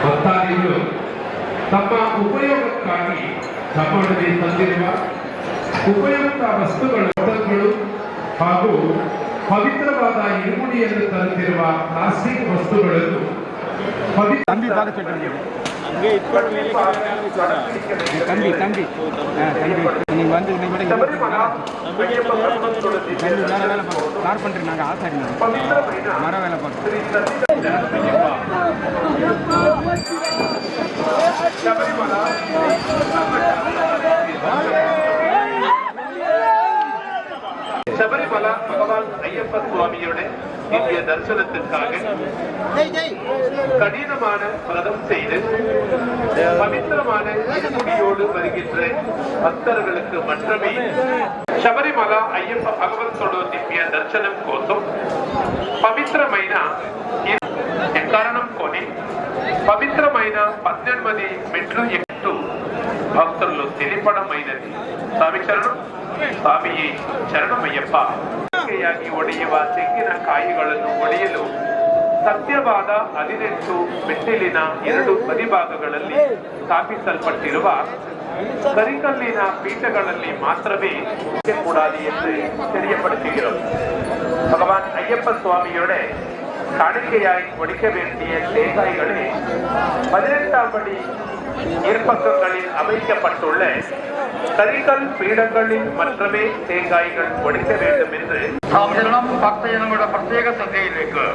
ಭಕ್ತಾದಿಗಳು ತಮ್ಮ ಉಪಯೋಗಕ್ಕಾಗಿ ತಮ್ಮೊಡನೆ ತಂದಿರುವ ಉಪಯುಕ್ತ ವಸ್ತುಗಳು ಹಾಗೂ ಪವಿತ್ರವಾದ ಇರುಮುಡಿಯನ್ನು ತರುತ್ತಿರುವ ಪ್ಲಾಸ್ಟಿಕ್ ವಸ್ತುಗಳನ್ನು ശബരിമല ഭഗവാൻ അയ്യപ്പ സ്വാമിയുടെ ദിവ്യ ദർശനത്തിற்காக கடினமான விரதம் செய்து பவித்திரமான இருமுடியோடு வருகின்ற భక్తர்களுக்கு மட்டுமே శబరిమల అయ్యప్ప భగవంతుడు దివ్య దర్శనం కోసం పవిత్రమైన కారణం కొని పవిత్రమైన 18 మెట్లు ఎక్కుతూ భక్తులు తెలిపడమైనది. స్వామి శరణం, ಸ್ವಾಮಿಯೇ ಶರಣಮಯ್ಯಪ್ಪ. ಒಡೆಯುವ ತೆಂಗಿನ ಕಾಯಿಗಳನ್ನು ಒಡೆಯಲು ಸತ್ಯವಾದ 18 ಮೆಟ್ಟಿಲಿನ 2 ಬದಿಭಾಗಗಳಲ್ಲಿ ಸ್ಥಾಪಿಸಲ್ಪಟ್ಟಿರುವ ಕರಿಕಲ್ಲಿನ ಪೀಠಗಳಲ್ಲಿ ಮಾತ್ರವೇ ಕೂಡಾது என்று தெரியப்படுத்துகிறோம். பகவான் ஐயப்ப சுவாமியோட காணிக்கையாய் ஒடிக்க வேண்டிய தேங்காய்களே 18ஆம் படி இருபக்கங்களில் அமைக்கப்பட்டுள்ள கரிக்கல் பீடங்களில் மற்றவே தேங்காய்கள் ஒடிக்க வேண்டும் என்று பக்தஜனங்களோட பிரத்யேக சந்தையிലേക്ക്